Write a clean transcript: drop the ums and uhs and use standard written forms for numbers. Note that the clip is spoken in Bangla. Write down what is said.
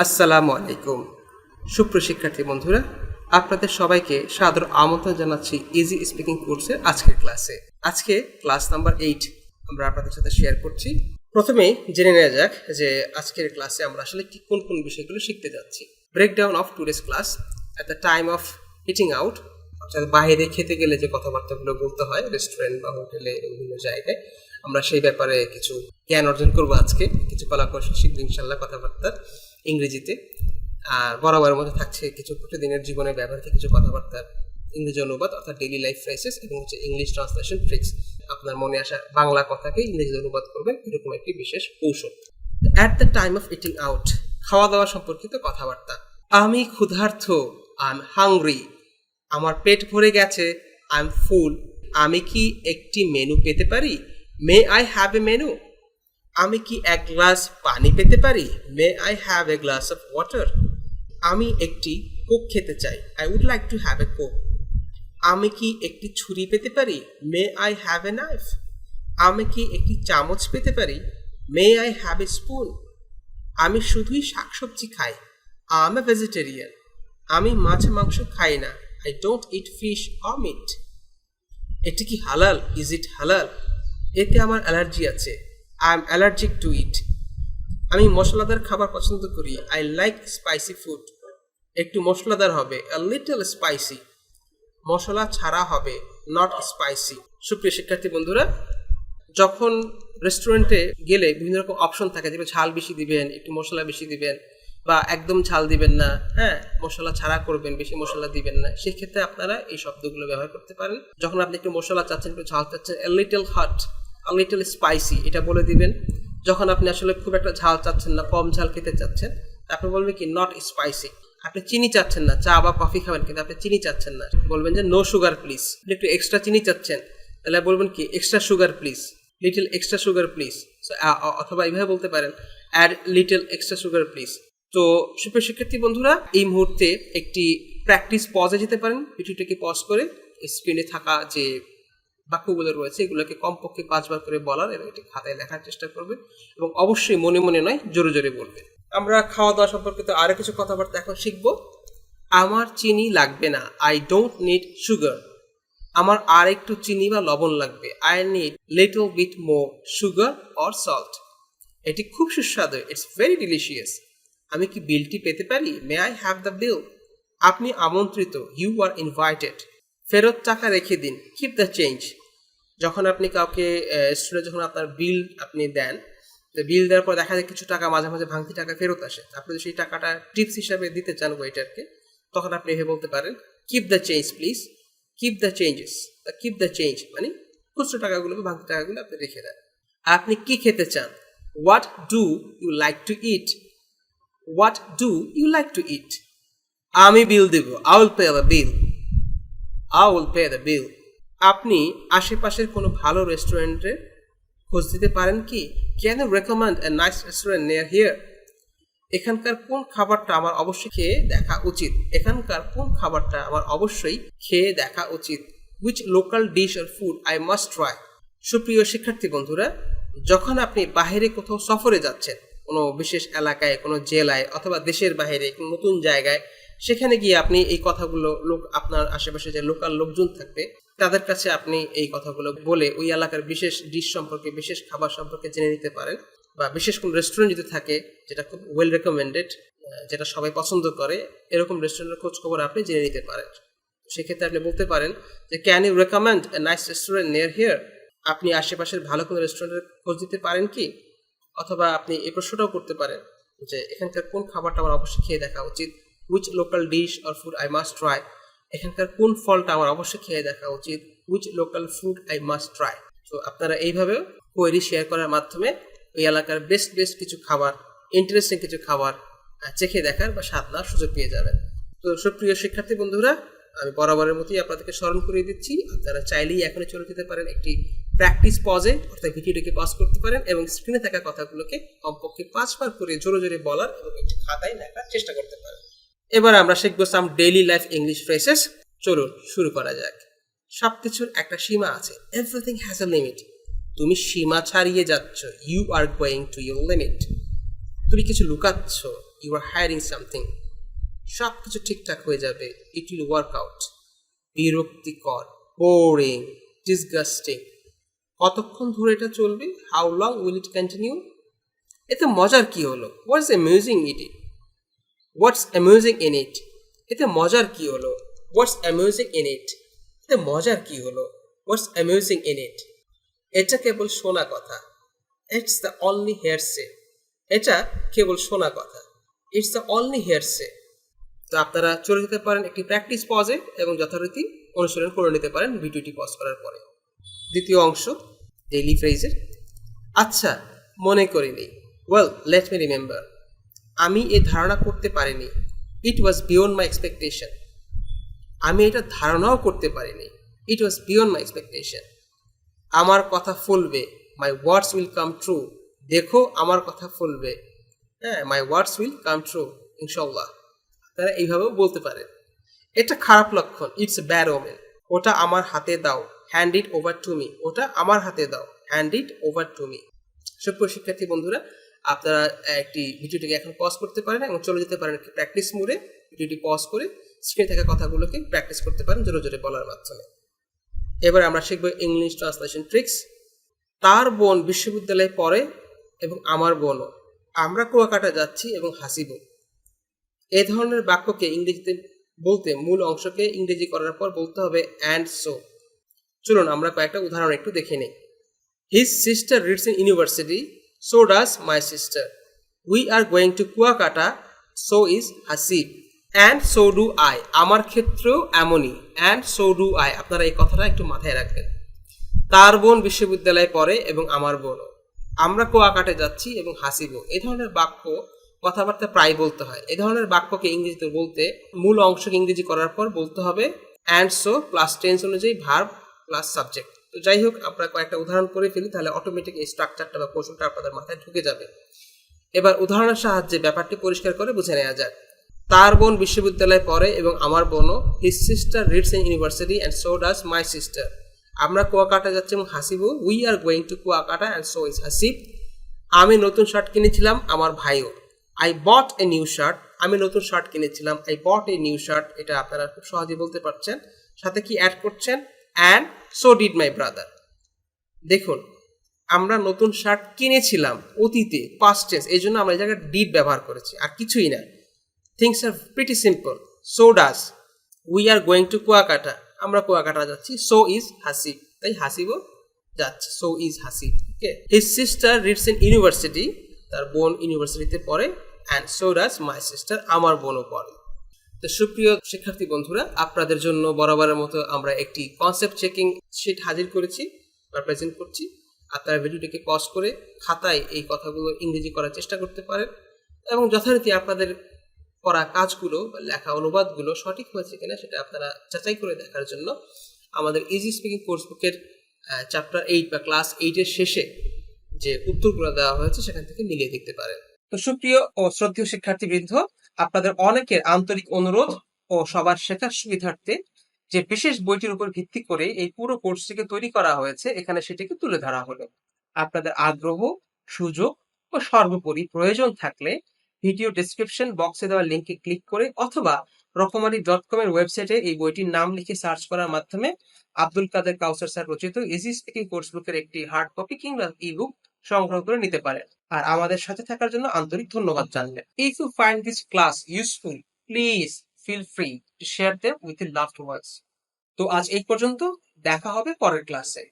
আসসালামু আলাইকুম সুপ্রশিক্ষার্থী বন্ধুরা, আপনাদের সবাইকে সাদর আমন্ত্রণ জানাচ্ছি ইজি স্পিকিং কোর্সের আজকের ক্লাসে। আজকে ক্লাস নাম্বার 8 আমরা আপনাদের সাথে শেয়ার করছি। প্রথমেই জেনে নেওয়া যাক যে আজকের ক্লাসে আমরা আসলে কোন কোন বিষয়গুলো শিখতে যাচ্ছি। Breakdown of today's class at the time of eating out, অর্থাৎ বাইরে খেতে গেলে যে কথাবার্তাগুলো বলতে হয় রেস্টুরেন্ট বা হোটেলে বিভিন্ন জায়গায়, আমরা সেই ব্যাপারে কিছু জ্ঞান অর্জন করবো। আজকে কিছু কলাকৌশল শিখবো ইনশাল্লাহ কথাবার্তা ইংরেজিতে। আর বরাবরের মধ্যে থাকছে কিছু প্রতিদিনের জীবনে ব্যবহৃত কিছু কথাবার্তার ইংরেজি অনুবাদ, অর্থাৎ ডেইলি লাইফ ফ্রেজেস, এবং হচ্ছে ইংলিশ ট্রান্সলেশন ট্রিক্স। আপনার মনে আসা বাংলা কথাকে ইংরেজিতে অনুবাদ করবেন, এরকম একটি বিশেষ কৌশল। At the time of eating out, খাওয়া দাওয়া সম্পর্কিত কথাবার্তা। আমি ক্ষুধার্ত, আই এম হাংরি। আমার পেট ভরে গেছে, আই এম ফুল। আমি কি একটি মেনু পেতে পারি? May I have a menu. আমি কি এক গ্লাস পানি পেতে পারি? May I have a glass of water. আমি একটি কোক খেতে চাই, I would like to have a coke. আমি কি একটি ছুরি পেতে পারি? May I have a knife. আমি কি একটি চামচ পেতে পারি? May I have a spoon. আমি শুধুই শাকসবজি খাই, আই এম এ ভেজিটেরিয়ান। আমি মাছ মাংস খাই না, I don't eat fish or meat. এটি কি হালাল? ইজ ইট হালাল? এতে আমার অ্যালার্জি আছে, I am allergic two eat. আমি মশলাদার খাবার পছন্দ করি, আই লাইক স্পাইসি ফুড। একটু মশলাদার হবে, আ লিটল স্পাইসি। মশলা ছাড়া হবে, নট স্পাইসি। সুপ্রিয় শিক্ষার্থী বন্ধুরা, যখন রেস্টুরেন্টে গেলে বিভিন্ন রকম অপশন থাকে, যেমন ঝাল বেশি দিবেন, একটু মশলা বেশি দিবেন, বা একদম ঝাল দিবেন না, হ্যাঁ মশলা ছাড়া করবেন, বেশি মশলা দিবেন না, সেক্ষেত্রে আপনারা এই শব্দগুলো ব্যবহার করতে পারেন। যখন আপনি একটু মশলা চাচ্ছেন, একটু ঝাল চাচ্ছেন, a little hot, a little spicy, এটা বলে দিবেন। যখন আপনি আসলে খুব একটা ঝাল চাচ্ছেন না, কম ঝাল খেতে চাচ্ছেন, আপনি বলবেন কি নট স্পাইসি। আপনি চিনি চাচ্ছেন না, চা বা কফি খাবেন কিন্তু আপনি চিনি চাচ্ছেন না, বলবেন যে নো সুগার প্লিজ। আপনি একটু এক্সট্রা চিনি চাচ্ছেন, তাহলে বলবেন কি extra sugar please, little extra sugar please. অথবা এইভাবে বলতে পারেন add little extra sugar please. তো সুপ্রিয় শিক্ষার্থী বন্ধুরা, এই মুহূর্তে একটি প্র্যাকটিস পজে যেতে পারেন। ভিডিওটাকে পজ করে স্ক্রিনে থাকা যে বাক্যগুলো রয়েছে এগুলোকে কমপক্ষে 5 বার করে বলার এবং এটি খাতায় লেখার চেষ্টা করবেন, এবং অবশ্যই মনে মনে নয়, জোরে জোরে বলবেন। আমরা খাওয়া দাওয়া সম্পর্কিত আরো কিছু কথাবার্তা এখন শিখবো। আমার চিনি লাগবে না, আই ডোন্ট নিড সুগার। আমার আর একটু চিনি বা লবণ লাগবে, I need little bit more sugar or salt. এটি খুব সুস্বাদু, ইটস ভেরি ডিলিশিয়াস। আমি কি বিলটি পেতে পারি? May I have the bill. আপনি আমন্ত্রিত, ইউ আর ইনভাইটেড। ফেরত টাকা রেখে দিন, কিপ দ্য চেঞ্জ। যখন আপনি কাউকে রেস্টুরেন্টে যখন আপনার বিল আপনি দেন, তো বিল দেওয়ার পর দেখা যায় কিছু টাকা মাঝে মাঝে ভাঙতি টাকা ফেরত আসে। আপনি যদি সেই টাকাটা টিপস হিসাবে দিতে চান ওয়েটারকে, তখন আপনি এভাবে বলতে পারেন keep the change please, keep the changes. Keep the change মানে খুচরো টাকাগুলো বা ভাঙতি টাকাগুলো আপনি রেখে দেন। আপনি কি খেতে চান? What do you like to eat? What do you like to eat. আমি বিল দেব, I will pay the bill, I will pay the bill. আপনি আশেপাশের কোনো ভালো রেস্টুরেন্টের খোঁজ দিতে পারেন কি? Can you recommend a nice restaurant near here? এখানকার কোন খাবারটা আমার অবশ্যই খেয়ে দেখা উচিত? এখানকার কোন খাবারটা আমার অবশ্যই খেয়ে দেখা উচিত? Which local dish or food I must try? সুপ্রিয় শিক্ষার্থী বন্ধুরা, যখন আপনি বাইরে কোথাও সফরে যাচ্ছেন, কোনো বিশেষ এলাকায়, কোনো জেলায়, অথবা দেশের বাইরে কোনো নতুন জায়গায়, সেখানে গিয়ে আপনি এই কথাগুলো আপনার আশেপাশে যে লোকাল লোকজন থাকবে তাদের কাছে আপনি এই কথাগুলো বলে ওই এলাকার বিশেষ ডিশ সম্পর্কে, বিশেষ খাবার সম্পর্কে জেনে নিতে পারেন। বা বিশেষ কোনো রেস্টুরেন্ট যদি থাকে যেটা খুব ওয়েল রেকমেন্ডেড, যেটা সবাই পছন্দ করে, এরকম রেস্টুরেন্টের খোঁজ খবর আপনি জেনে নিতে পারেন। সেক্ষেত্রে আপনি বলতে পারেন যে can you recommend a nice restaurant near here? আপনি আশেপাশের ভালো কোনো রেস্টুরেন্টের খোঁজ দিতে পারেন কি? অথবা আপনি এই প্রশ্নটাও করতে পারেন যে এখানকার কোন খাবারটা আমার অবশ্যই খেয়ে দেখা উচিত? Which local dish or food I must try? এখানকার কোন ফলটা আমার অবশ্যই খেয়ে দেখা উচিত? Which local food I must try? তো আপনারা এইভাবে কোয়েরি শেয়ার করার মাধ্যমে ওই এলাকার বেস্ট কিছু খাবার, ইন্টারেস্টিং কিছু খাবার চেখে দেখার বা স্বাদ নেওয়ার সুযোগ পেয়ে যাবেন। তো সুপ্রিয় শিক্ষার্থী বন্ধুরা, আমি বরাবরের মতোই আপনাদেরকে স্মরণ করিয়ে দিচ্ছি, আপনারা চাইলেই এখনই চলে যেতে পারেন একটি প্র্যাকটিস পজে, অর্থাৎ ভিডিওটিকে পজ করতে পারেন এবং স্ক্রিনে থাকা কথাগুলোকে কমপক্ষে 5 বার করে জোরে জোরে বলার এবং একটি খাতায় লেখার চেষ্টা করতে পারেন। এবার আমরা শিখবো সাম ডেইলি লাইফ ইংলিশ ফ্রেজেস। চলুন শুরু করা যাক। সবকিছুর একটা সীমা আছে, এভরিথিং হ্যাজ আ লিমিট। তুমি সীমা ছাড়িয়ে যাচ্ছ, you are going to your limit. তুমি কিছু লুকাচ্ছ, ইউ আর হায়ারিং সামথিং, সব কিছু ঠিকঠাক হয়ে যাবে, ইট উইল ওয়ার্ক আউট। বিরক্তিকর, বোরিং, ডিসগাস্টিং, কতক্ষণ ধরে এটা চলবে, how long will it continue, এতে মজার কি হলো, what's amusing it, what's amusing in it, এতে মজার কি হলো, হোয়াটস অ্যামিউজিং ইন ইট, এতে মজার কি হলো, হোয়াটস অ্যামিউজিং ইন ইট, এটা কেবল শোনা কথা, ইটস দ্য অনলি হেয়ারসে, এটা কেবল শোনা কথা, ইটস দ্য অনলি হেয়ারসে। তো আপনারা চলে যেতে পারেন একটি প্র্যাকটিস পজে এবং যথারীতি অনুশীলন করে নিতে পারেন ভিডিওটি পজ করার পরে। দ্বিতীয় অংশ ডেইলি ফ্রেজের। আচ্ছা, মনে করিনি, ওয়েল লেট মি রিমেম্বার, আমি এ ধারণা করতে পারিনি, ইট ওয়াজ বিয়ন্ড মাই এক্সপেকটেশন, আমি এটা ধারণাও করতে পারিনি, ইট ওয়াজ বিয়ন্ড মাই এক্সপেকটেশন। আমার কথা ফলবে, মাই ওয়ার্ডস উইল কাম ট্রু, দেখো আমার কথা ফলবে, হ্যাঁ, মাই ওয়ার্ডস উইল কাম ট্রু, ইনশাল্লাহ। তারা এইভাবেও বলতে পারেন। এটা খারাপ লক্ষণ, ইটস ব্যাড ওমেন, ওটা আমার হাতে দাও, hand it over to me, ওটা আমার হাতে দাও, hand it over to me. সুপ্রিয় শিক্ষার্থী বন্ধুরা, আপনারা একটি ভিডিওটিকে এখন পজ করতে পারেন এবং চলে যেতে পারেন একটি প্র্যাকটিস মোডে, ভিডিওটি পজ করে স্ক্রিনে থাকা কথাগুলোকে প্র্যাকটিস করতে পারেন জোরে জোরে বলার মাধ্যমে। এবার আমরা শিখব ইংলিশ ট্রান্সলেশন ট্রিক্স। তার বোন বিশ্ববিদ্যালয়ে পড়ে এবং আমার বোনও, আমরা কুয়াকাটা যাচ্ছি এবং হাসিব। এ ধরনের বাক্যকে ইংরেজিতে বলতে মূল অংশকে ইংরেজি করার পর বলতে হবে অ্যান্ড সো। চলুন আমরা কয়েকটা উদাহরণ একটু দেখে নিই। His sister reads in university, so does my sister. We are going to Kuakata, so is Hasib. And so do I, আমার ক্ষেত্রেও এমনই, অ্যান্ড সো ডু আই। আপনারা এই কথাটা একটু মাথায় রাখবেন। তার বোন বিশ্ববিদ্যালয়ে পড়ে এবং আমার বোনও, আমরা কুয়াকাটে যাচ্ছি এবং হাসিব। এই ধরনের বাক্য কথাবার্তা প্রায় বলতে হয়। এই ধরনের বাক্যকে ইংরেজিতে বলতে মূল অংশকে ইংরেজি করার পর বলতে হবে অ্যান্ড সো প্লাস টেন্স অনুযায়ী ভার্ব প্লাস সাবজেক্ট। তো যাই হোক, আমরা কয়েকটা উদাহরণ করে ফেলি, তাহলে অটোমেটিক এই স্ট্রাকচারটা বা কৌশলটা আপনাদের মাথায় ঢুকে যাবে। এবার উদাহরণের সাহায্যে ব্যাপারটি পরিষ্কার করে বুঝে নেওয়া যাক। তার বোন বিশ্ববিদ্যালয়ে পড়ে এবং আমার বোনও, his sister reads in university and so does my sister. আমরা কুয়াকাটা যাচ্ছি এবং Hasib, we are going to Kuakata and so is Hasib. আমি নতুন শার্ট কিনেছিলাম, আমার ভাইও। I bought a new shirt, আমি নতুন শার্ট কিনেছিলাম, I bought a new shirt. এটা আপনারা খুব সহজেই বলতে পারছেন। সাথে কি অ্যাড করছেন, and so did my brother. দেখুন, আমরা নতুন শার্ট কিনেছিলাম, অতীতে পাস্ট টেন্স, এই জন্য আমরা এই জায়গায় ডিড ব্যবহার করেছি, আর কিছুই না। Things are pretty simple. So does, we are going to Kuakata, আমরা কুয়াকাটা যাচ্ছি, সো ইজ হাসিব, তাই হাসিবও যাচ্ছে, so is Hasib. Okay, his sister reads in university, তার বোন ইউনিভার্সিটিতে পড়ে, and so does my sister, আমার বোনও পড়ে। তো সুপ্রিয় শিক্ষার্থী বন্ধুরা, আপনাদের জন্য বরাবরের মতো আমরা একটি কনসেপ্ট চেকিং শিট হাজির করেছি বা প্রেজেন্ট করছি। আপনারা ভিডিওটিকে পজ করে খাতায় এই কথাগুলো ইংরেজি করার চেষ্টা করতে পারেন এবং যথারীতি আপনাদের করা কাজগুলো বা লেখা অনুবাদগুলো সঠিক হয়েছে কিনা সেটা আপনারা যাচাই করে দেখার জন্য আমাদের ইজি স্পিকিং কোর্স বুকের চ্যাপ্টার 8 বা ক্লাস 8 এর শেষে যে উত্তরগুলো দেওয়া হয়েছে সেখান থেকে মিলিয়ে দেখতে পারেন। তো সুপ্রিয় ও শ্রদ্ধেয় শিক্ষার্থীবৃন্দ, আপনাদের অনেকের আন্তরিক অনুরোধ ও সবার শেখার সুবিধার্থে যে বিশেষ বইটির উপর ভিত্তি করে এই পুরো কোর্সটিকে তৈরি করা হয়েছে, এখানে সেটিকে তুলে ধরা হলো। আপনাদের আগ্রহ, সুযোগ ও সর্বোপরি প্রয়োজন থাকলে ভিডিও ডেসক্রিপশন বক্সে দেওয়া লিঙ্কে ক্লিক করে অথবা রকমারি.com এর ওয়েবসাইটে এই বইটির নাম লিখে সার্চ করার মাধ্যমে আব্দুল কাদের কাউসার স্যার রচিত ইজি স্পিকিং কোর্স বুকের একটি হার্ড কপি কিংবা ই-বুক সংগ্রহ করে নিতে পারেন। আর আমাদের সাথে থাকার জন্য আন্তরিক ধন্যবাদ জানালে। If you find this class useful, please feel free to share them with your loved ones. তো আজ এই পর্যন্ত, দেখা হবে পরের ক্লাসে।